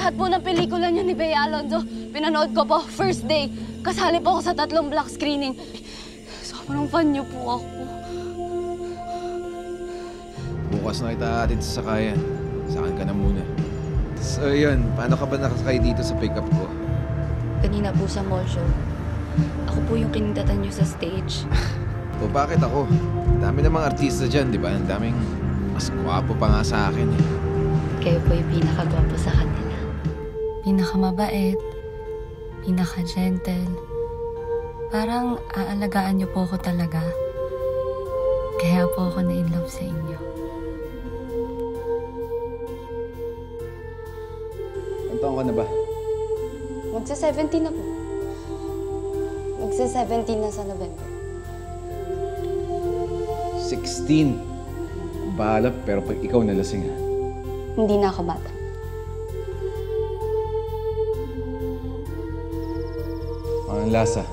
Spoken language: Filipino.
Lahat po ng pelikula niyo ni Bea Alonzo, pinanood ko po, first day. Kasali po ako sa 3 black screening. Sobrang fan niyo po ako. Bukas na kita atin sa sakayan. Saan ka na muna. So yun, paano ka ba nakasakay dito sa pick-up ko? Kanina po sa mall show, ako po yung kinindatan niyo sa stage. O bakit ako? Ang dami namang artista dyan, di ba? Ang daming mas gwapo pa nga sa akin eh. Kayo po yung pinakagwapo sa kanila. Pinakamabait, pinaka-gentle. Parang aalagaan niyo po ako talaga. Kaya po ako na-inlove sa inyo. Ang taon ka na ba? Magsa-17 na po. Magsa-17 na sa November. 16. Bahala, pero pag ikaw nalasing ha. Hindi na ako bata. Ang lasa.